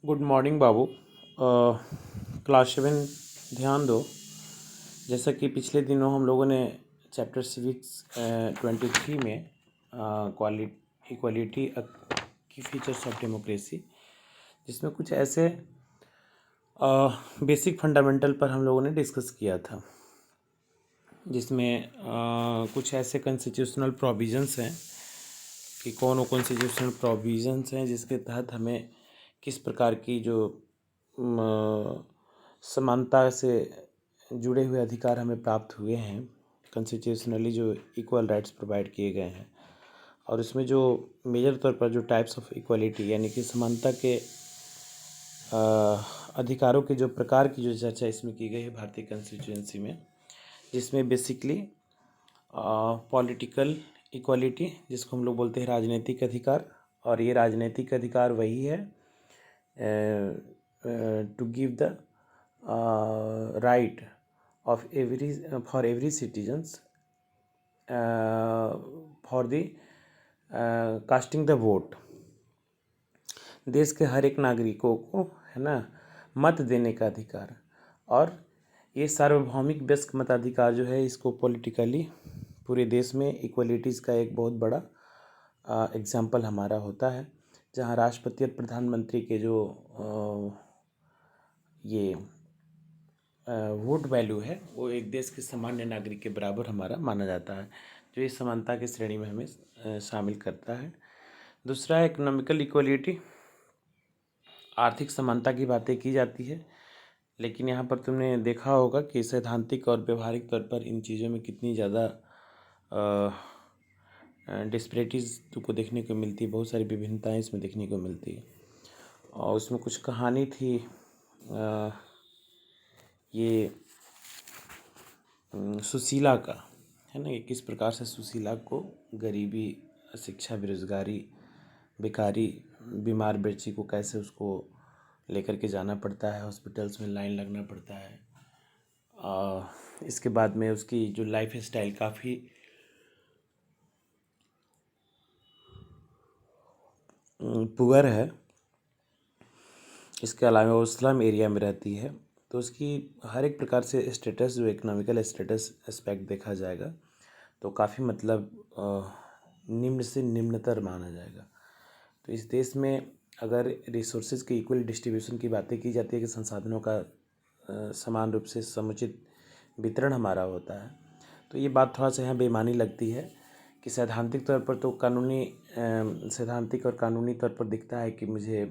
Good morning बाबू। Class 7 ध्यान दो। जैसा कि पिछले दिनों हम लोगों ने चैप्टर सिविक्स 23 में क्वालिटी इक्वालिटी की फीचर्स ऑफ डेमोक्रेसी, जिसमें कुछ ऐसे बेसिक फंडामेंटल पर हम लोगों ने डिस्कस किया था, जिसमें कुछ ऐसे कॉन्स्टिट्यूशनल प्रोविजंस हैं कि कौन वो कॉन्स्टिट्यूशनल प्रोविजंस हैं जिसके तहत हमें किस प्रकार की जो समानता से जुड़े हुए अधिकार हमें प्राप्त हुए हैं, कॉन्स्टिट्यूशनली जो इक्वल राइट्स प्रोवाइड किए गए हैं। और इसमें जो मेजर तौर पर जो टाइप्स ऑफ इक्वलिटी यानी कि समानता के अधिकारों के जो प्रकार की जो चर्चा इसमें की गई है भारतीय कॉन्स्टिट्यूएंसी में, जिसमें बेसिकली पॉलिटिकल इक्वालिटी, जिसको हम लोग बोलते हैं राजनीतिक अधिकार, और ये राजनीतिक अधिकार वही है to give the right of for every citizens for the casting the vote. देश के हर एक नागरिकों को, है ना, मत देने का अधिकार। और ये सार्वभौमिक वयस्क मताधिकार जो है, इसको पॉलिटिकली पूरे देश में इक्वलिटीज़ का एक बहुत बड़ा एग्जाम्पल हमारा होता है, जहाँ राष्ट्रपति और प्रधानमंत्री के जो ये वोट वैल्यू है वो एक देश के सामान्य नागरिक के बराबर हमारा माना जाता है, जो इस समानता की श्रेणी में हमें शामिल करता है। दूसरा है इकोनॉमिकल इक्वलिटी। आर्थिक समानता की बातें की जाती है, लेकिन यहाँ पर तुमने देखा होगा कि सैद्धांतिक और व्यवहारिक तौर पर इन चीज़ों में कितनी ज़्यादा डिस्पैरिटीज़ तुमको देखने को मिलती है, बहुत सारी विभिन्नताएं इसमें देखने को मिलती है। और उसमें कुछ कहानी थी ये सुशीला का, है ना, कि किस प्रकार से सुशीला को गरीबी, शिक्षा, बेरोजगारी, बेकारी, बीमार बच्ची को कैसे उसको लेकर के जाना पड़ता है, हॉस्पिटल्स में लाइन लगना पड़ता है। इसके बाद में उसकी जो लाइफ स्टाइल काफ़ी पुअर है। इसके अलावा वो स्लम एरिया में रहती है, तो उसकी हर एक प्रकार से स्टेटस, जो इकोनॉमिकल स्टेटस एस्पेक्ट देखा जाएगा तो काफ़ी मतलब निम्न से निम्नतर माना जाएगा। तो इस देश में अगर रिसोर्सेज के इक्वल डिस्ट्रीब्यूशन की बातें की जाती है कि संसाधनों का समान रूप से समुचित वितरण हमारा होता है, तो ये बात थोड़ा सा यहाँ बेईमानी लगती है कि सैद्धांतिक तौर पर तो सैद्धांतिक और कानूनी तौर पर दिखता है कि मुझे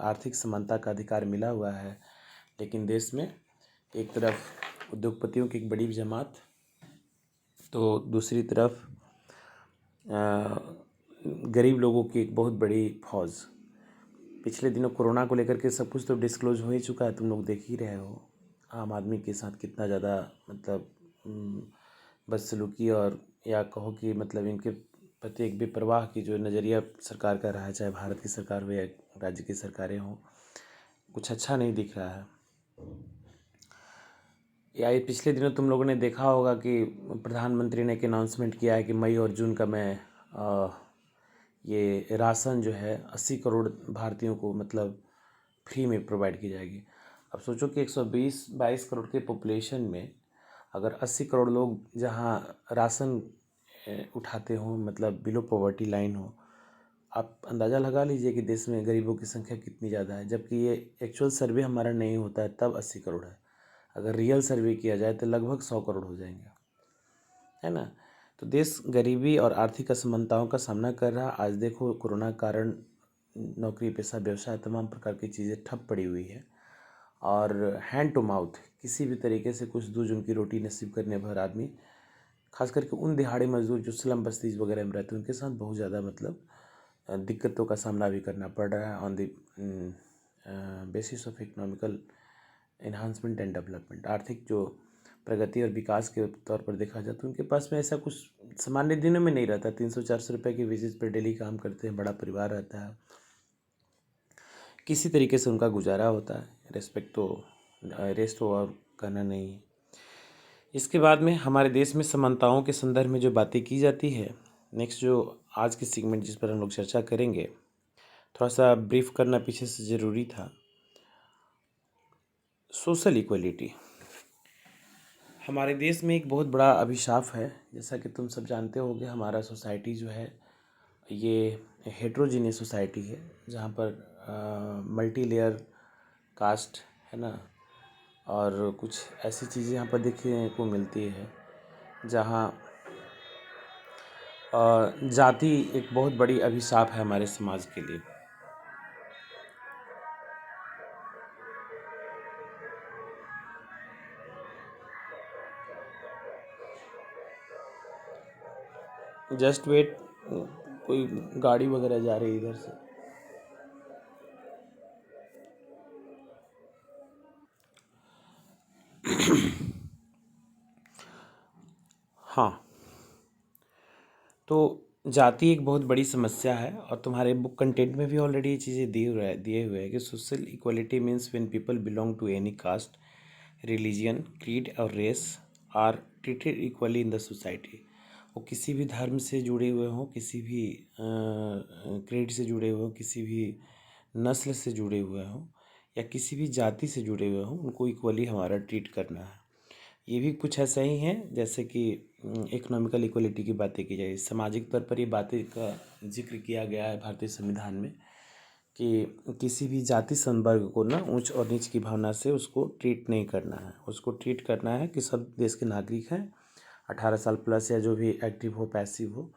आर्थिक समानता का अधिकार मिला हुआ है, लेकिन देश में एक तरफ उद्योगपतियों की एक बड़ी जमात, तो दूसरी तरफ गरीब लोगों की एक बहुत बड़ी फौज। पिछले दिनों कोरोना को लेकर के सब कुछ तो डिस्क्लोज हो ही चुका है, तुम लोग देख ही रहे हो आम आदमी के साथ कितना ज़्यादा मतलब बदसलूकी, और या कहो कि मतलब इनके प्रति एक बेपरवाह की जो नज़रिया सरकार का रहा है, चाहे भारत की सरकार हो या राज्य की सरकारें हों, कुछ अच्छा नहीं दिख रहा है। या ये पिछले दिनों तुम लोगों ने देखा होगा कि प्रधानमंत्री ने एक अनाउंसमेंट किया है कि मई और जून का मैं ये राशन जो है 80 करोड़ भारतीयों को मतलब फ्री में प्रोवाइड की जाएगी। अब सोचो कि 122 करोड़ के पॉपुलेशन में अगर 80 करोड़ लोग जहाँ राशन उठाते हों, मतलब बिलो पॉवर्टी लाइन हो, आप अंदाज़ा लगा लीजिए कि देश में गरीबों की संख्या कितनी ज़्यादा है, जबकि ये एक्चुअल सर्वे हमारा नहीं होता है तब 80 करोड़ है। अगर रियल सर्वे किया जाए तो लगभग 100 करोड़ हो जाएंगे, है ना। तो देश गरीबी और आर्थिक असमानताओं का सामना कर रहा। आज देखो कोरोना के कारण नौकरी, पेशा, व्यवसाय, तमाम प्रकार की चीज़ें ठप पड़ी हुई है, और हैंड टू माउथ किसी भी तरीके से कुछ दूज उनकी रोटी नसीब करने भर आदमी, खास करके उन दिहाड़ी मजदूर जो स्लम बस्तीज वगैरह में रहते हैं, उनके साथ बहुत ज़्यादा मतलब दिक्कतों का सामना भी करना पड़ रहा है on the basis of economical enhancement and development. आर्थिक जो प्रगति और विकास के तौर पर देखा जाए तो उनके पास में ऐसा कुछ सामान्य दिनों में नहीं रहता। 300-400 रुपये की वेजेस पर डेली काम करते हैं, बड़ा परिवार रहता है, किसी तरीके से उनका गुजारा होता है। रेस्ट तो और करना नहीं है। इसके बाद में हमारे देश में समानताओं के संदर्भ में जो बातें की जाती है, नेक्स्ट जो आज की सेगमेंट जिस पर हम लोग चर्चा करेंगे, थोड़ा सा ब्रीफ करना पीछे से ज़रूरी था। सोशल इक्वलिटी हमारे देश में एक बहुत बड़ा अभिशाप है। जैसा कि तुम सब जानते होगे, हमारा सोसाइटी जो है ये हेट्रोजीनियस सोसाइटी है, जहाँ पर मल्टी लेयर कास्ट है ना, और कुछ ऐसी चीज़ें यहाँ पर देखने को मिलती है जहाँ जाति एक बहुत बड़ी अभिशाप है हमारे समाज के लिए। जस्ट वेट, कोई गाड़ी वगैरह जा रही है इधर से। हाँ, तो जाति एक बहुत बड़ी समस्या है, और तुम्हारे बुक कंटेंट में भी ऑलरेडी ये चीज़ें दिए हुए हैं कि social equality means when people belong to any caste, religion, creed और race are treated equally in the society. वो किसी भी धर्म से जुड़े हुए हों, किसी भी क्रीड से जुड़े हुए हों, किसी भी नस्ल से जुड़े हुए हों, या किसी भी जाति से जुड़े हुए हों, उनको इक्वली हमारा ट्रीट करना है। ये भी कुछ ऐसा ही है जैसे कि इकोनॉमिकल इक्वलिटी की बातें की जाए। सामाजिक तौर पर ये बातें का जिक्र किया गया है भारतीय संविधान में कि किसी भी जाति संवर्ग को ना ऊंच और नीच की भावना से उसको ट्रीट नहीं करना है। उसको ट्रीट करना है कि सब देश के नागरिक हैं, 18 साल प्लस या जो भी एक्टिव हो, पैसिव हो,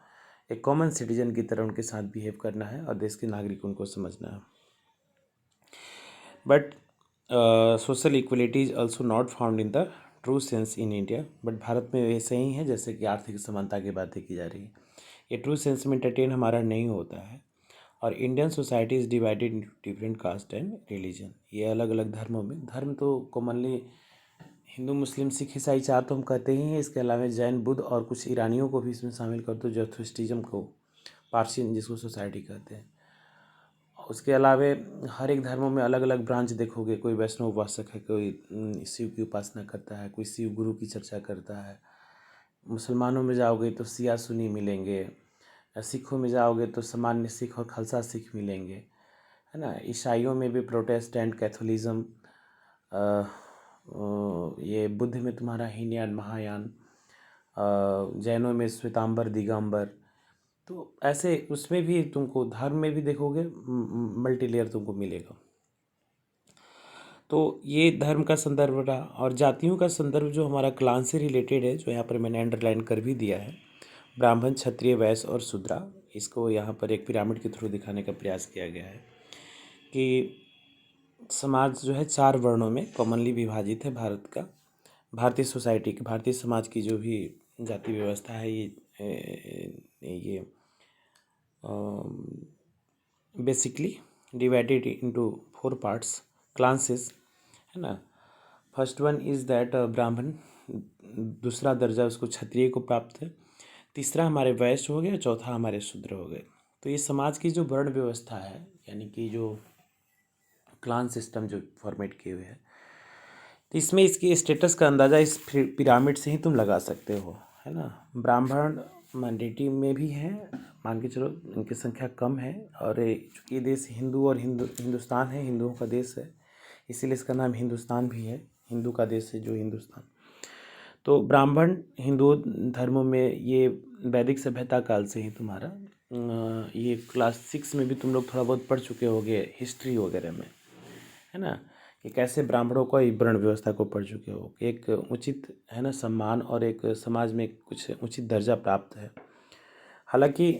एक कॉमन सिटीजन की तरह उनके साथ बिहेव करना है और देश के नागरिक उनको समझना है। But social equality is also not found in the true sense in India. But Bharat में वैसे ही है जैसे कि आर्थिक समानता की बातें की जा रही है। ये ट्रू सेंस में एंटरटेन हमारा नहीं होता है। और Indian society is divided in different caste and religion. ये अलग अलग धर्मों में, धर्म तो कॉमनली हिंदू, मुस्लिम, सिख, ईसाई, चार तो हम कहते ही हैं। इसके अलावा जैन, बुद्ध और कुछ ईरानियों को भी इसमें शामिल कर दो, जोथोस्टिज्म को, पार्शियन जिसको सोसाइटी कहते हैं। उसके अलावे हर एक धर्मों में अलग अलग ब्रांच देखोगे। कोई वैष्णव उपासक है, कोई शिव की उपासना करता है, कोई शिव गुरु की चर्चा करता है। मुसलमानों में जाओगे तो शिया सुन्नी मिलेंगे, सिखों में जाओगे तो सामान्य सिख और खालसा सिख मिलेंगे, है ना। ईसाइयों में भी प्रोटेस्टेंट, कैथोलिज्म, ये बुद्ध में तुम्हारा हीनयान, महायान, जैनों में श्वेतांबर, दिगंबर। तो ऐसे उसमें भी तुमको धर्म में भी देखोगे मल्टी लेयर तुमको मिलेगा। तो ये धर्म का संदर्भ रहा। और जातियों का संदर्भ जो हमारा क्लान से रिलेटेड है, जो यहाँ पर मैंने अंडरलाइन कर भी दिया है, ब्राह्मण, क्षत्रिय, वैश्य और शूद्रा। इसको यहाँ पर एक पिरामिड के थ्रू दिखाने का प्रयास किया गया है कि समाज जो है 4 वर्णों में कॉमनली विभाजित है। भारत का, भारतीय सोसाइटी की, भारतीय समाज की जो भी जाति व्यवस्था है, ये basically divided into 4 parts, classes, है ना। फर्स्ट वन इज़ दैट ब्राह्मण, दूसरा दर्जा उसको क्षत्रिय को प्राप्त है, तीसरा हमारे वैश्य हो गया, चौथा हमारे शूद्र हो गए। तो ये समाज की जो वर्ण व्यवस्था है, यानी कि जो क्लान सिस्टम जो फॉर्मेट किए हुए हैं, तो इसमें इसकी स्टेटस का अंदाज़ा इस पिरामिड से ही तुम लगा सकते हो, है ना। ब्राह्मण मैंडेटी में भी हैं, मान के चलो इनकी संख्या कम है। और चूँकि ये देश हिंदू और हिंदुस्तान है, हिंदुओं का देश है, इसीलिए इसका नाम हिंदुस्तान भी है। हिंदू का देश है जो हिंदुस्तान। तो ब्राह्मण हिंदू धर्मों में ये वैदिक सभ्यता काल से ही तुम्हारा ये क्लास 6 में भी तुम लोग थोड़ा बहुत पढ़ चुके होगे हिस्ट्री वगैरह में, है ना, कि कैसे ब्राह्मणों का वर्ण व्यवस्था को पढ़ चुके हो। एक उचित, है ना, सम्मान और एक समाज में कुछ उचित दर्जा प्राप्त है। हालांकि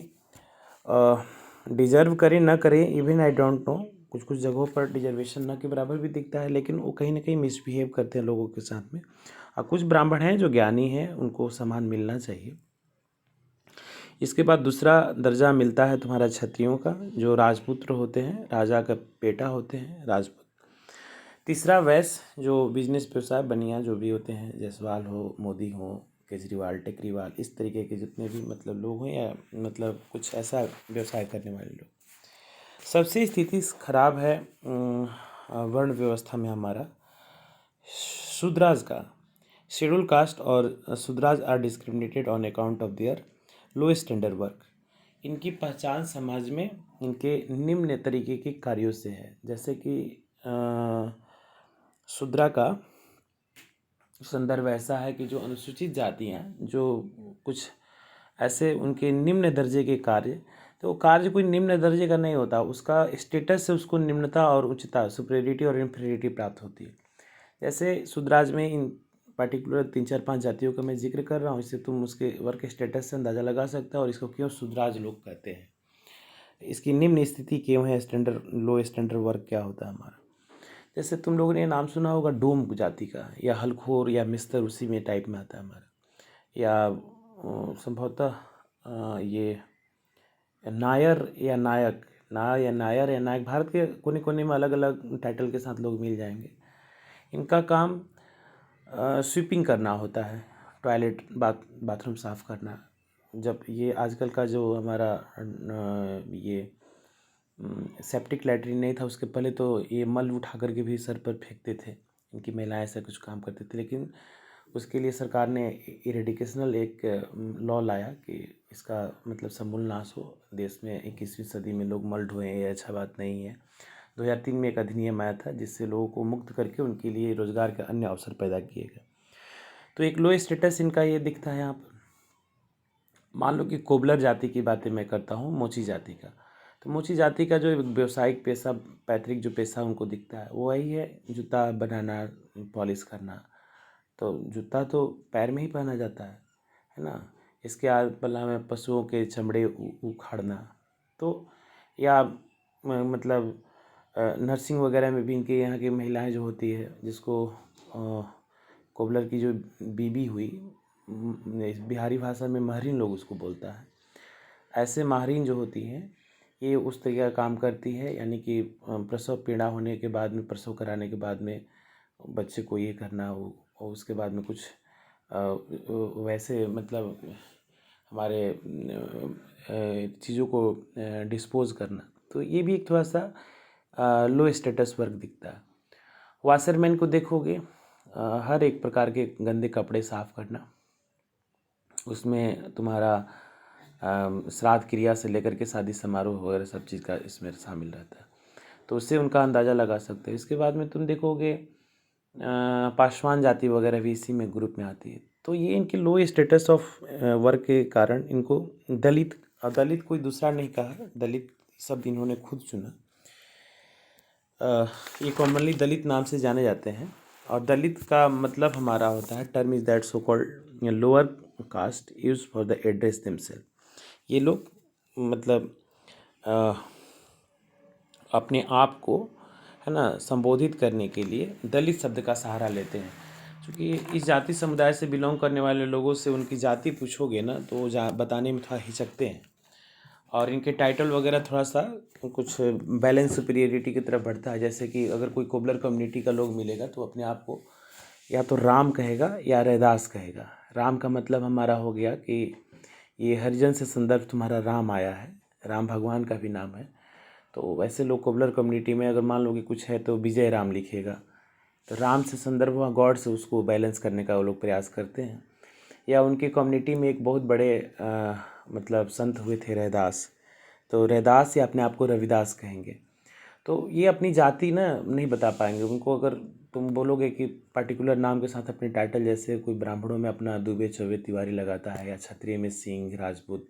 डिजर्व करें ना करें, इवन आई डोंट नो, कुछ कुछ जगहों पर डिजर्वेशन न के बराबर भी दिखता है, लेकिन वो कहीं ना कहीं मिसबिहेव करते हैं लोगों के साथ में। और कुछ ब्राह्मण हैं जो ज्ञानी हैं, उनको सम्मान मिलना चाहिए। इसके बाद दूसरा दर्जा मिलता है तुम्हारा क्षत्रियों का, जो राजपुत्र होते हैं, राजा का बेटा होते हैं, राजपुत्र। तीसरा वैश्य, जो बिजनेस व्यवसाय, बनिया जो भी होते हैं, जायसवाल हो, मोदी हो, केजरीवाल, टेकरीवाल, इस तरीके के जितने भी मतलब लोग हैं, या मतलब कुछ ऐसा व्यवसाय करने वाले लोग। सबसे स्थिति खराब है वर्ण व्यवस्था में हमारा शूद्राज का। शेड्यूल कास्ट और Shudras are discriminated on account of their low standard work. इनकी पहचान समाज में इनके निम्न तरीके के कार्यों से है। जैसे कि शूद्रा का संदर्भ ऐसा है कि जो अनुसूचित जातियाँ जो कुछ ऐसे उनके निम्न दर्जे के कार्य, तो वो कार्य कोई निम्न दर्जे का नहीं होता, उसका स्टेटस से उसको निम्नता और उच्चता, सुपीरियरिटी और इन्फीरियरिटी प्राप्त होती है। जैसे शूद्राज में इन पर्टिकुलर 3-4-5 जातियों का मैं जिक्र कर रहा हूँ, इससे तुम उसके वर्क स्टेटस से अंदाज़ा लगा सकते हो और इसको क्यों शूद्राज लोग कहते हैं, इसकी निम्न स्थिति क्यों है, स्टैंडर्ड लो स्टैंडर्ड वर्क क्या होता है हमारा। जैसे तुम लोगों ने नाम सुना होगा डोम जाति का, या हलखोर या मिस्तर, उसी में टाइप में आता है हमारा, या संभवतः ये नायर या नायक, नायर या नायक, भारत के कोने कोने में अलग अलग टाइटल के साथ लोग मिल जाएंगे। इनका काम स्वीपिंग करना होता है, टॉयलेट बाथरूम साफ़ करना। जब ये आजकल का जो हमारा ये सेप्टिक लैट्रिन नहीं था, उसके पहले तो ये मल उठा करके भी सर पर फेंकते थे, इनकी महिलाएं ऐसा कुछ काम करते थे। लेकिन उसके लिए सरकार ने इरेडिकेशनल एक लॉ लाया कि इसका मतलब समूल नाश हो देश में। 21वीं सदी में लोग मल ढोएं, ये अच्छा बात नहीं है। 2003 में एक अधिनियम आया था जिससे लोगों को मुक्त करके उनके लिए रोजगार के अन्य अवसर पैदा किए गए। तो एक लो स्टेटस इनका ये दिखता है यहाँ पर। मान लो कि कोबलर जाति की बातें मैं करता हूँ, मोची जाति का, तो मोची जाति का जो व्यवसायिक पेशा, पैतृक जो पेशा उनको दिखता है वो वही है, जूता बनाना, पॉलिश करना। तो जूता तो पैर में ही पहना जाता है ना। इसके बदला में पशुओं के चमड़े उखाड़ना, तो या मतलब नर्सिंग वगैरह में भी इनके यहाँ की महिलाएं जो होती है, जिसको कोबलर की जो बीबी हुई, बिहारी भाषा में महरीन लोग उसको बोलता है। ऐसे महरीन जो होती हैं ये उस तरीके का काम करती है, यानी कि प्रसव पीड़ा होने के बाद में, प्रसव कराने के बाद में बच्चे को ये करना हो, और उसके बाद में कुछ वैसे मतलब हमारे चीज़ों को डिस्पोज करना। तो ये भी एक थोड़ा सा लो स्टेटस वर्क दिखता है। वाशरमैन को देखोगे, हर एक प्रकार के गंदे कपड़े साफ़ करना, उसमें तुम्हारा श्राद्ध क्रिया से लेकर के शादी समारोह वगैरह सब चीज़ का इसमें शामिल रहता है। तो उससे उनका अंदाज़ा लगा सकते हो। इसके बाद में तुम देखोगे पासवान जाति वगैरह भी इसी में ग्रुप में आती है। तो ये इनके लो स्टेटस ऑफ वर्क के कारण इनको दलित, दलित कोई दूसरा नहीं कहा, दलित शब्द इन्होंने खुद चुना। ये कॉमनली दलित नाम से जाने जाते हैं, और दलित का मतलब हमारा होता है, term is that so called lower caste use for the address themself. ये लोग मतलब अपने आप को, है ना, संबोधित करने के लिए दलित शब्द का सहारा लेते हैं। क्योंकि इस जाति समुदाय से बिलोंग करने वाले लोगों से उनकी जाति पूछोगे ना, तो बताने में थोड़ा हिचकते हैं, और इनके टाइटल वगैरह थोड़ा सा कुछ बैलेंस सुपीरियरिटी की तरफ बढ़ता है। जैसे कि अगर कोई कोबलर कम्युनिटी का लोग मिलेगा तो अपने आप को या तो राम कहेगा या रैदास कहेगा। राम का मतलब हमारा हो गया कि ये हरिजन से संदर्भ तुम्हारा राम आया है, राम भगवान का भी नाम है। तो वैसे लोग कोबलर कम्युनिटी में अगर मान लो कि कुछ है तो विजय राम लिखेगा, तो राम से संदर्भ हुआ, गॉड से उसको बैलेंस करने का वो लोग प्रयास करते हैं। या उनके कम्युनिटी में एक बहुत बड़े मतलब संत हुए थे रैदास, तो रैदास या अपने आप को रविदास कहेंगे। तो ये अपनी जाति ना नहीं बता पाएंगे उनको। अगर तुम बोलोगे कि पर्टिकुलर नाम के साथ अपने टाइटल, जैसे कोई ब्राह्मणों में अपना दुबे चौबे तिवारी लगाता है, या क्षत्रिय में सिंह राजपूत,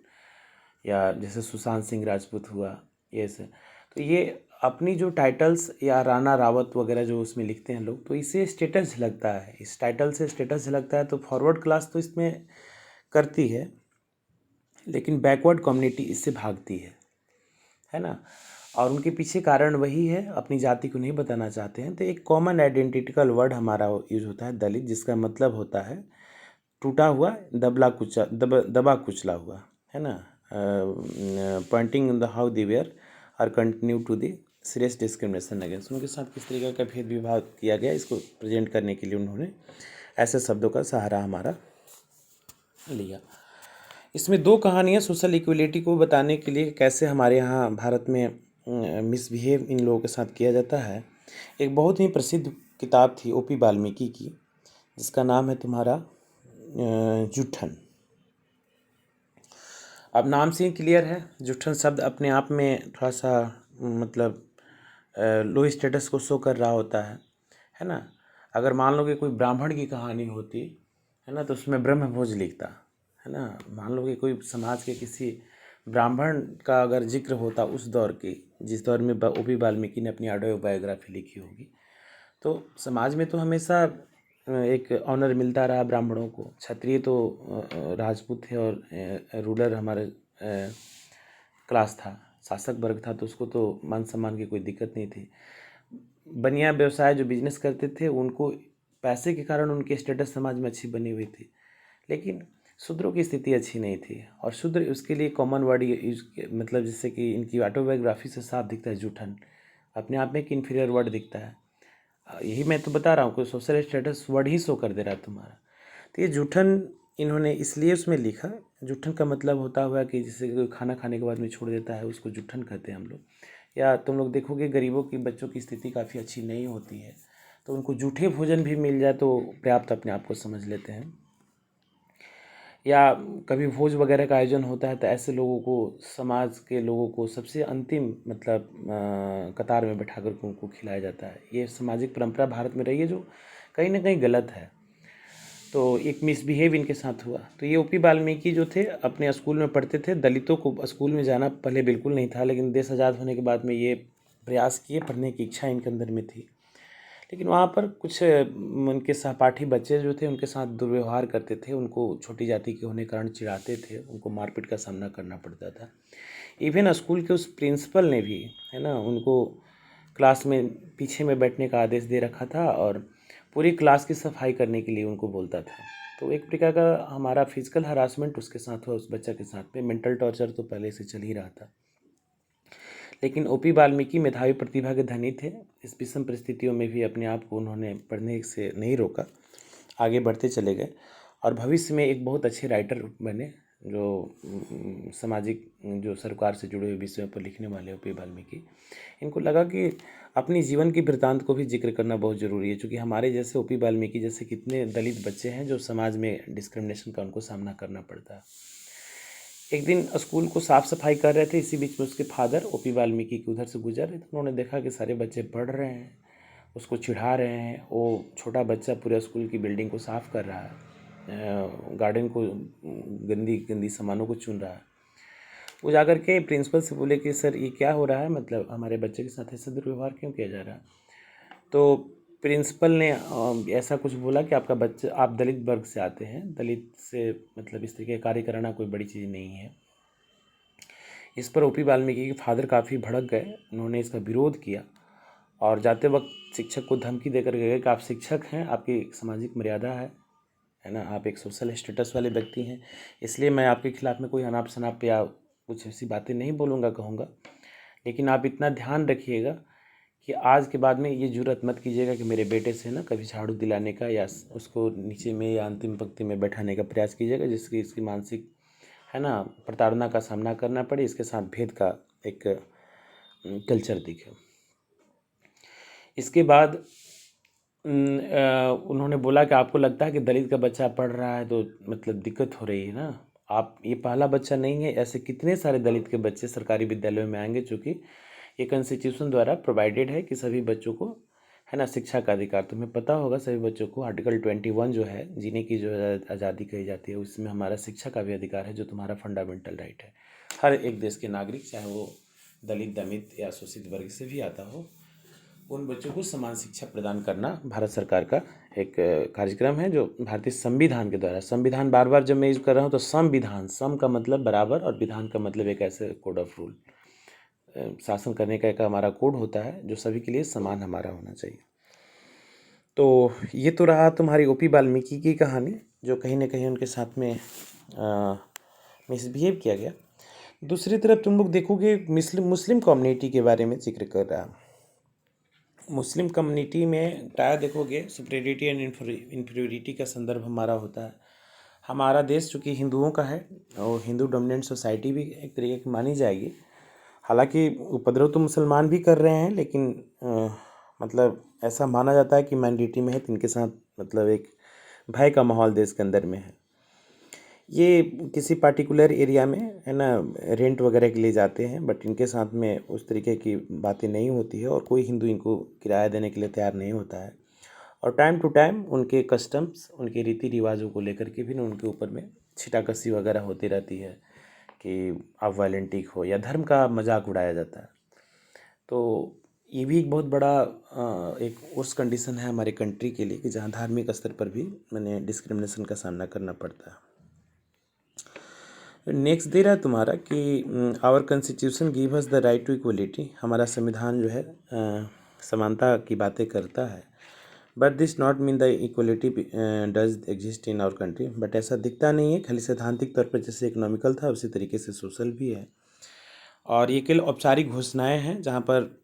या जैसे सुशांत सिंह राजपूत हुआ, ये से। तो ये अपनी जो टाइटल्स या राणा रावत वगैरह जो उसमें लिखते हैं लोग, तो इससे स्टेटस झलकता है, इस टाइटल से स्टेटस झलकता है। तो फॉरवर्ड क्लास तो इसमें करती है, लेकिन बैकवर्ड कम्युनिटी इससे भागती है ना। और उनके पीछे कारण वही है, अपनी जाति को नहीं बताना चाहते हैं। तो एक कॉमन आइडेंटिटिकल वर्ड हमारा यूज होता है दलित, जिसका मतलब होता है टूटा हुआ, दबा कुचला हुआ, है ना। Pointing in the how they where are continue to the serious discrimination against, उनके साथ किस तरीके का भेद विभाग किया गया, इसको प्रेजेंट करने के लिए उन्होंने ऐसे शब्दों का सहारा हमारा लिया। इसमें दो कहानियाँ सोशल इक्वलिटी को बताने के लिए, कैसे हमारे यहाँ भारत में मिसबिहेव इन लोगों के साथ किया जाता है। एक बहुत ही प्रसिद्ध किताब थी ओपी वाल्मीकि की, जिसका नाम है तुम्हारा जूठन। अब नाम से ही क्लियर है, जुठन शब्द अपने आप में थोड़ा सा मतलब लो स्टेटस को शो कर रहा होता है ना। अगर मान लो कि कोई ब्राह्मण की कहानी होती है ना, तो उसमें ब्रह्मभोज लिखता है ना। मान लो कि कोई समाज के किसी ब्राह्मण का अगर जिक्र होता उस दौर की, जिस दौर में ओ.पी. वाल्मीकि ने अपनी ऑटोबायोग्राफी लिखी होगी, तो समाज में तो हमेशा एक ऑनर मिलता रहा ब्राह्मणों को। क्षत्रिय तो राजपूत थे और रूलर हमारे क्लास था, शासक वर्ग था, तो उसको तो मान सम्मान की कोई दिक्कत नहीं थी। बनिया व्यवसाय जो बिजनेस करते थे, उनको पैसे के कारण उनकी स्टेटस समाज में अच्छी बनी हुई थी, लेकिन शूद्रों की स्थिति अच्छी नहीं थी। और शूद्र उसके लिए कॉमन वर्ड मतलब जिससे कि इनकी ऑटोबायोग्राफी से साफ दिखता है, जूठन अपने आप में एक इन्फीरियर वर्ड दिखता है। यही मैं तो बता रहा हूँ, कोई सोशल स्टेटस वर्ड ही शो कर दे रहा है तुम्हारा। तो ये जूठन इन्होंने इसलिए उसमें लिखा। जूठन का मतलब होता हुआ कि जैसे कोई खाना खाने के बाद में छोड़ देता है, उसको जूठन कहते हैं हम लोग। या तुम लोग देखोगे गरीबों की बच्चों की स्थिति काफ़ी अच्छी नहीं होती है, तो उनको जूठे भोजन भी मिल जाए तो पर्याप्त अपने आप को समझ लेते हैं। या कभी भोज वगैरह का आयोजन होता है तो ऐसे लोगों को, समाज के लोगों को सबसे अंतिम मतलब कतार में बैठा कर उनको खिलाया जाता है। ये सामाजिक परंपरा भारत में रही है, जो कहीं ना कहीं गलत है। तो एक मिसबिहेव इनके साथ हुआ। तो ये ओ.पी. वाल्मीकि जो थे, अपने स्कूल में पढ़ते थे। दलितों को स्कूल में जाना पहले बिल्कुल नहीं था, लेकिन देश आज़ाद होने के बाद में ये प्रयास किए, पढ़ने की इच्छा इनके अंदर में थी। लेकिन वहाँ पर कुछ उनके सहपाठी बच्चे जो थे उनके साथ दुर्व्यवहार करते थे, उनको छोटी जाति के होने के कारण चिढ़ाते थे, उनको मारपीट का सामना करना पड़ता था। इवन स्कूल के उस प्रिंसिपल ने भी, है ना, उनको क्लास में पीछे में बैठने का आदेश दे रखा था और पूरी क्लास की सफाई करने के लिए उनको बोलता था। तो एक प्रकार का हमारा फिजिकल हरासमेंट उसके साथ हुआ, उस बच्चा के साथ में। मेंटल टॉर्चर तो पहले से चल ही रहा था। लेकिन ओ.पी. वाल्मीकि मेधावी प्रतिभा के धनी थे। इस विषम परिस्थितियों में भी अपने आप को उन्होंने पढ़ने से नहीं रोका, आगे बढ़ते चले गए और भविष्य में एक बहुत अच्छे राइटर बने, जो सामाजिक, जो सरोकार से जुड़े हुए विषयों पर लिखने वाले ओ.पी. वाल्मीकि। इनको लगा कि अपनी जीवन की वृत्तांत को भी जिक्र करना बहुत ज़रूरी है, क्योंकि हमारे जैसे ओ.पी. वाल्मीकि जैसे कितने दलित बच्चे हैं जो समाज में डिस्क्रिमिनेशन का उनको सामना करना पड़ता है। एक दिन स्कूल को साफ़ सफाई कर रहे थे, इसी बीच में उसके फादर ओ.पी. वाल्मीकि के उधर से गुजर रहे थे। उन्होंने देखा कि सारे बच्चे पढ़ रहे हैं, उसको चिढ़ा रहे हैं। वो छोटा बच्चा पूरे स्कूल की बिल्डिंग को साफ़ कर रहा है, गार्डन को गंदी गंदी सामानों को चुन रहा है। वो जाकर के प्रिंसिपल से बोले कि सर ये क्या हो रहा है, मतलब हमारे बच्चे के साथ ऐसा दुर्व्यवहार क्यों किया जा रहा है। तो प्रिंसिपल ने ऐसा कुछ बोला कि आपका बच्चा, आप दलित वर्ग से आते हैं, दलित से मतलब इस तरीके का कार्य कराना कोई बड़ी चीज़ नहीं है। इस पर ओ.पी. वाल्मीकि के फादर काफ़ी भड़क गए, उन्होंने इसका विरोध किया और जाते वक्त शिक्षक को धमकी देकर गए कि आप शिक्षक हैं, आपकी एक सामाजिक मर्यादा है ना, आप एक सोशल स्टेटस वाले व्यक्ति हैं, इसलिए मैं आपके खिलाफ़ में कोई अनाप शनाप या कुछ ऐसी बातें नहीं बोलूँगा, कहूँगा। लेकिन आप इतना ध्यान रखिएगा कि आज के बाद में ये जुर्रत मत कीजिएगा कि मेरे बेटे से ना कभी झाड़ू दिलाने का या उसको नीचे में या अंतिम पंक्ति में बैठाने का प्रयास कीजिएगा, जिसकी इसकी मानसिक, है ना, प्रताड़ना का सामना करना पड़े, इसके साथ भेद का एक कल्चर दिखे। इसके बाद उन्होंने बोला कि आपको लगता है कि दलित का बच्चा पढ़ रहा है तो मतलब दिक्कत हो रही है ना, आप ये पहला बच्चा नहीं है, ऐसे कितने सारे दलित के बच्चे सरकारी विद्यालयों में आएंगे, चूँकि ये कॉन्स्टिट्यूशन द्वारा प्रोवाइडेड है कि सभी बच्चों को, है ना, शिक्षा का अधिकार। तुम्हें पता होगा सभी बच्चों को आर्टिकल 21 जो है, जीने की जो आज़ादी कही जाती है, उसमें हमारा शिक्षा का भी अधिकार है, जो तुम्हारा फंडामेंटल राइट है। हर एक देश के नागरिक, चाहे वो दलित, दमित या शोषित वर्ग से भी आता हो, उन बच्चों को समान शिक्षा प्रदान करना भारत सरकार का एक कार्यक्रम है, जो भारतीय संविधान के द्वारा, संविधान बार बार जब मैं यूज़ कर रहा हूँ तो संविधान, सम का मतलब बराबर और विधान का मतलब एक ऐसे कोड ऑफ रूल, शासन करने का एक हमारा कोड होता है जो सभी के लिए समान हमारा होना चाहिए। तो ये तो रहा तुम्हारी ओ.पी. वाल्मीकि की कहानी, जो कहीं ना कहीं उनके साथ में मिसबिहेव किया गया। दूसरी तरफ तुम लोग देखोगे मुस्लिम कम्युनिटी के बारे में जिक्र कर रहा है। मुस्लिम कम्युनिटी में प्राय देखोगे सुपीरियरिटी एंड इन्फीरियरिटी का संदर्भ हमारा होता है। हमारा देश चूँकि हिंदुओं का है और हिंदू डोमिनेंट सोसाइटी भी एक तरीके की मानी जाएगी। हालांकि उपद्रव तो मुसलमान भी कर रहे हैं, लेकिन मतलब ऐसा माना जाता है कि माइनॉरिटी में है तो इनके साथ मतलब एक भय का माहौल देश के अंदर में है। ये किसी पार्टिकुलर एरिया में है ना रेंट वगैरह के लिए जाते हैं, बट इनके साथ में उस तरीके की बातें नहीं होती है और कोई हिंदू इनको किराया देने के लिए तैयार नहीं होता है। और टाइम टू टाइम उनके कस्टम्स, उनके रीति रिवाजों को लेकर के भी उनके ऊपर में छिटाकसी वगैरह होती रहती है कि आप वायलेंटिक हो, या धर्म का मजाक उड़ाया जाता है। तो ये भी एक बहुत बड़ा एक उस कंडीशन है हमारे कंट्री के लिए कि जहाँ धार्मिक स्तर पर भी मैंने डिस्क्रिमिनेशन का सामना करना पड़ता है। नेक्स्ट दे रहा है तुम्हारा कि our constitution give us the right to equality. हमारा संविधान जो है समानता की बातें करता है, but this not mean the equality does exist in our country. But ऐसा दिखता नहीं है, खाली सैद्धांतिक तौर पर जैसे इकोनॉमिकल था उसी तरीके से सोशल भी है। और ये केवल औपचारिक घोषणाएं हैं जहाँ पर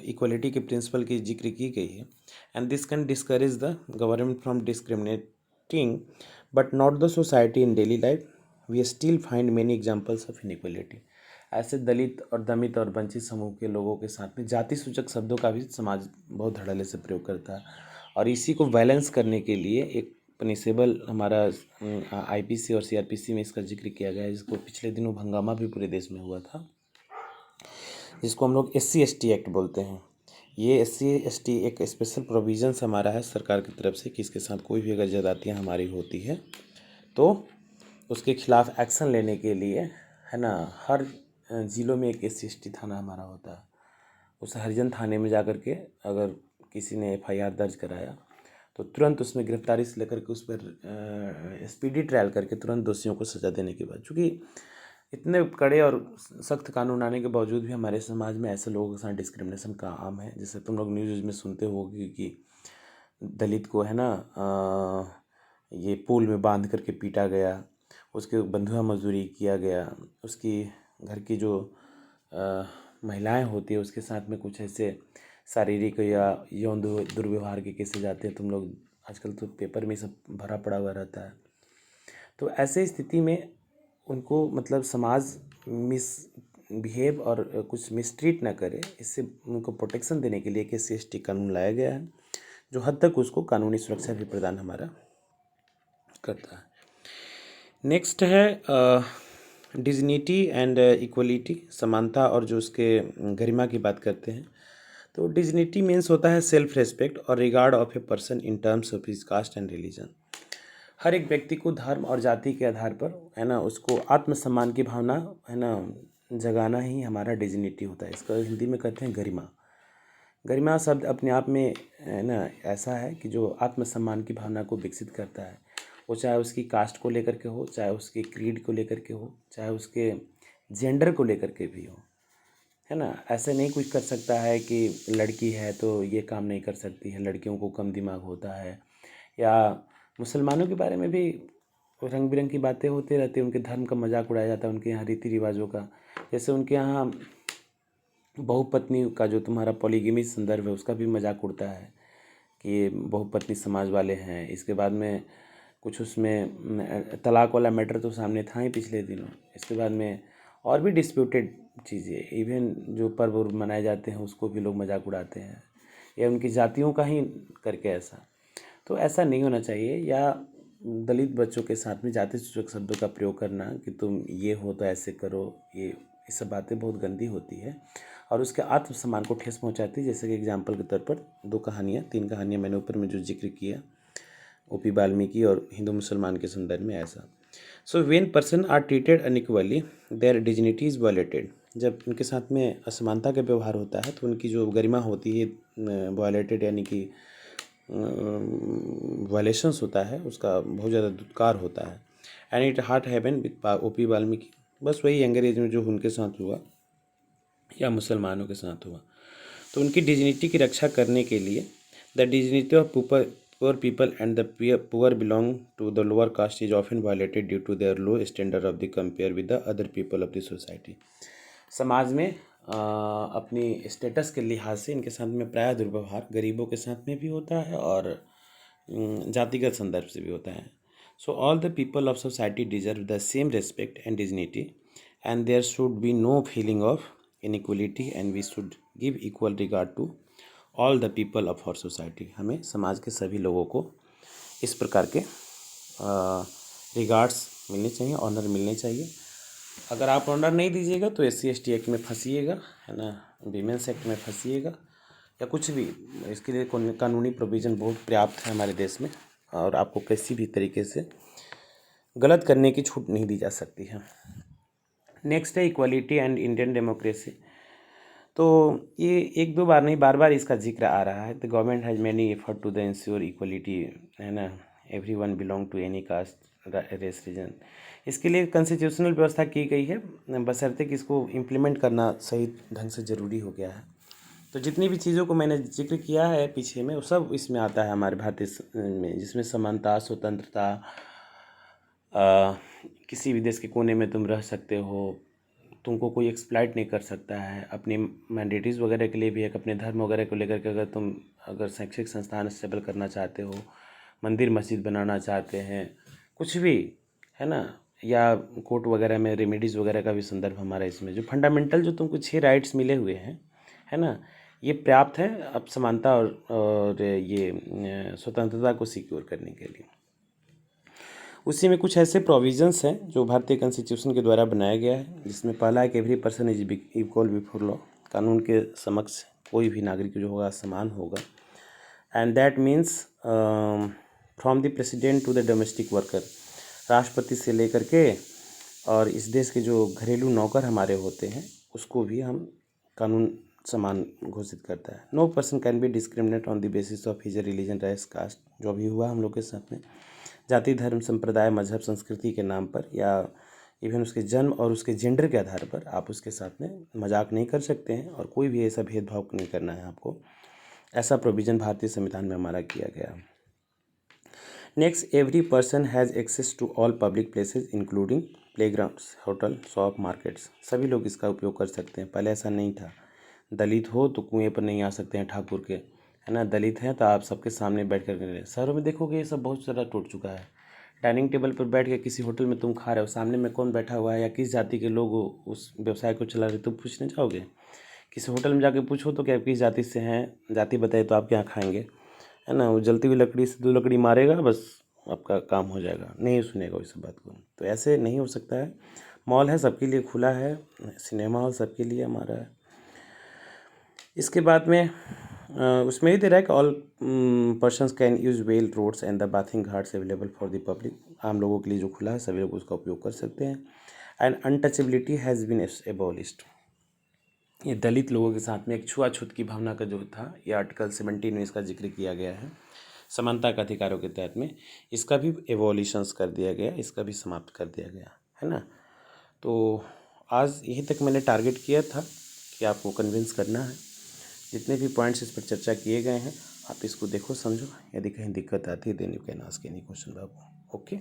इक्वलिटी के प्रिंसिपल की जिक्र की गई है। And this can discourage the government from discriminating but not the society in daily life. We still find many examples of inequality. ऐसे दलित और दमित और वंचित समूह के लोगों के साथ में जाति सूचक शब्दों का भी समाज बहुत धड़ल्ले से प्रयोग करता है, और इसी को बैलेंस करने के लिए एक पनिशेबल हमारा आईपीसी और सीआरपीसी में इसका जिक्र किया गया है, जिसको पिछले दिनों हंगामा भी पूरे देश में हुआ था, जिसको हम लोग SC/ST एक्ट बोलते हैं। ये SC/ST एक स्पेशल प्रोविजंस हमारा है सरकार की तरफ से कि इसके साथ कोई भी अगर ज़्यादतियाँ हमारी होती है तो उसके खिलाफ एक्शन लेने के लिए है ना हर ज़िलों में एक SC/ST थाना हमारा होता है। उस हरिजन थाने में जा कर के अगर किसी ने FIR दर्ज कराया तो तुरंत उसमें गिरफ्तारी से लेकर के उस पर स्पीडी ट्रायल करके तुरंत दोषियों को सज़ा देने के बाद, चूँकि इतने कड़े और सख्त कानून आने के बावजूद भी हमारे समाज में ऐसे लोगों के साथ डिस्क्रिमिनेशन का आम है। जैसे तुम लोग न्यूज़ में सुनते होगे कि दलित को है ना ये पुल में बांध करके पीटा गया, उसके बंधुआ मजदूरी किया गया, उसकी घर की जो महिलाएं होती है उसके साथ में कुछ ऐसे शारीरिक या यौन दुर्व्यवहार के केसेस जाते हैं। तुम लोग आजकल तो पेपर में सब भरा पड़ा हुआ रहता है। तो ऐसे स्थिति में उनको मतलब समाज बिहेव और कुछ मिसट्रीट ना करे, इससे उनको प्रोटेक्शन देने के लिए एक SC/ST कानून लाया गया है, जो हद तक उसको कानूनी सुरक्षा भी प्रदान हमारा करता है। नेक्स्ट है डिग्निटी एंड इक्वलिटी, समानता और जो उसके गरिमा की बात करते हैं। तो डिग्निटी मीन्स होता है सेल्फ रेस्पेक्ट और regard of a person in terms of his caste and religion. हर एक व्यक्ति को धर्म और जाति के आधार पर है ना उसको आत्मसम्मान की भावना है ना जगाना ही हमारा डिग्निटी होता है। इसका हिंदी में कहते हैं गरिमा। गरिमा शब्द अपने आप में है ना ऐसा है कि जो आत्मसम्मान की भावना को विकसित करता है, वो चाहे उसकी कास्ट को लेकर के हो, चाहे उसके क्रीड को लेकर के हो, चाहे उसके जेंडर को लेकर के भी हो, है ना। ऐसे नहीं कुछ कर सकता है कि लड़की है तो ये काम नहीं कर सकती है, लड़कियों को कम दिमाग होता है, या मुसलमानों के बारे में भी रंग बिरंग की बातें होती रहती है, उनके धर्म का मजाक उड़ाया जाता है, उनके यहाँ रीति रिवाजों का। जैसे उनके यहाँ बहुपत्नी का जो तुम्हारा पॉलीगेमी संदर्भ है उसका भी मजाक उड़ता है कि ये बहुपत्नी समाज वाले हैं। इसके बाद में कुछ उसमें तलाक वाला मैटर तो सामने था ही पिछले दिनों। इसके बाद में और भी डिस्प्यूटेड चीज़ें, इवन जो पर्व उर्व मनाए जाते हैं उसको भी लोग मजाक उड़ाते हैं, या उनकी जातियों का ही करके ऐसा। तो ऐसा नहीं होना चाहिए। या दलित बच्चों के साथ में जाति सूचक शब्दों का प्रयोग करना कि तुम ये हो तो ऐसे करो, ये सब बातें बहुत गंदी होती है और उसके आत्मसम्मान को ठेस पहुंचाती है। जैसे कि एग्जाम्पल के तौर पर 3 कहानियाँ मैंने ऊपर में जो जिक्र किया, OP वाल्मीकि और हिंदू मुसलमान के संदर्भ में ऐसा। So when person are treated unequally their dignity is violated. जब उनके साथ में असमानता का व्यवहार होता है तो उनकी जो गरिमा होती है वायलेटेड, यानी कि वायलेशंस होता है, उसका बहुत ज़्यादा दुत्कार होता है। And it heart haven with OP Valmiki. बस वही अंग्रेज में जो उनके साथ हुआ या मुसलमानों के साथ हुआ। तो उनकी डिग्निटी की रक्षा करने के लिए the dignity of poor people and the poor belong to the lower caste is often violated due to their low standard of the compare with the other people of the society. समाज में अपनी status के लिहाज से इनके साथ में प्रायः दुर्व्यवहार गरीबों के साथ में भी होता है और जातिगत संदर्भ से भी होता है। So all the people of society deserve the same respect and dignity and there should be no feeling of inequality and we should give equal regard to all the people of our society. हमें समाज के सभी लोगों को इस प्रकार के regards मिलनी चाहिए, ऑनर मिलने चाहिए। अगर आप ऑनर नहीं दीजिएगा तो SC/ST एक्ट में फंसिएगा, है ना, वीमेंस एक्ट में फंसिएगा या कुछ भी। इसके लिए कानूनी प्रोविज़न बहुत पर्याप्त है हमारे देश में, और आपको किसी भी तरीके से गलत करने की छूट नहीं दी जा सकती है। नेक्स्ट है इक्वालिटी एंड इंडियन डेमोक्रेसी। तो ये एक दो बार नहीं, बार बार इसका जिक्र आ रहा है। The government has many effort to the ensure equality, है ना, everyone belong to any caste race region. इसके लिए कॉन्स्टिट्यूशनल व्यवस्था की गई है, बशर्ते कि इसको इम्प्लीमेंट करना सही ढंग से ज़रूरी हो गया है। तो जितनी भी चीज़ों को मैंने जिक्र किया है पीछे में, वो सब इसमें आता है हमारे भारतीय में, जिसमें समानता, स्वतंत्रता, किसी भी देश के कोने में तुम रह सकते हो, तुमको कोई एक्सप्लॉइट नहीं कर सकता है। अपनी मैंडेटरीज वगैरह के लिए भी एक अपने धर्म वगैरह को लेकर के अगर शैक्षिक संस्थान स्टेबल करना चाहते हो, मंदिर मस्जिद बनाना चाहते हैं, कुछ भी, है ना, या कोर्ट वगैरह में रेमेडीज़ वगैरह का भी संदर्भ हमारा इसमें, जो फंडामेंटल जो तुमको 6 राइट्स मिले हुए हैं, है ना, ये पर्याप्त है अब समानता और ये स्वतंत्रता को सिक्योर करने के लिए। उसी में कुछ ऐसे प्रोविजंस हैं जो भारतीय कॉन्स्टिट्यूशन के द्वारा बनाया गया है, जिसमें पहला है कि every person is equal before law. कानून के समक्ष कोई भी नागरिक जो होगा समान होगा। And that means from the president to the domestic worker, राष्ट्रपति से लेकर के और इस देश के जो घरेलू नौकर हमारे होते हैं उसको भी हम कानून समान घोषित करता है। No person can be discriminate on the basis of his religion, race, caste, जो भी हुआ हम लोग के साथ में, जाति, धर्म, संप्रदाय, मजहब, संस्कृति के नाम पर, या इवन उसके जन्म और उसके जेंडर के आधार पर आप उसके साथ में मजाक नहीं कर सकते हैं, और कोई भी ऐसा भेदभाव नहीं करना है आपको। ऐसा प्रोविज़न भारतीय संविधान में हमारा किया गया। Next, every person has access to all public places including playgrounds, hotel, shop, markets. सभी लोग इसका उपयोग कर सकते हैं। पहले ऐसा नहीं था। दलित हो तो कुएं पर नहीं आ सकते हैं ठाकुर के, है ना, दलित हैं तो आप सबके सामने बैठ कर, शहरों में देखोगे ये सब बहुत ज़्यादा टूट चुका है। डाइनिंग टेबल पर बैठ के किसी होटल में तुम खा रहे हो, सामने में कौन बैठा हुआ है या किस जाति के लोग उस व्यवसाय को चला रहे, तुम पूछने जाओगे? किसी होटल में जाके पूछो तो क्या किस जाति से हैं, जाति बताए तो आप क्या खाएंगे, है ना। वो जलती हुई लकड़ी से 2 लकड़ी मारेगा, बस आपका काम हो जाएगा, नहीं सुनेगा उस बात को। तो ऐसे नहीं हो सकता है। मॉल है सबके लिए खुला है, सिनेमा हॉल सबके लिए हमारा है। इसके बाद में उसमें ही दे रहा है कि all persons can use well, roads and the bathing ghats available for the public. आम लोगों के लिए जो खुला है सभी लोग उसका उपयोग कर सकते हैं। And untouchability has been abolished. ये दलित लोगों के साथ में एक छुआछूत की भावना का जो था, ये आर्टिकल 17 में इसका जिक्र किया गया है, समानता के अधिकारों के तहत में। इसका भी एवोल्यूशंस कर दिया गया, इसका भी समाप्त कर दिया गया, है ना। तो आज यहीं तक मैंने टारगेट किया था कि आपको कन्विंस करना है। जितने भी पॉइंट्स इस पर चर्चा किए गए हैं आप इसको देखो, समझो। यदि कहीं दिक्कत आती है then you can ask any question बाबू। ओके।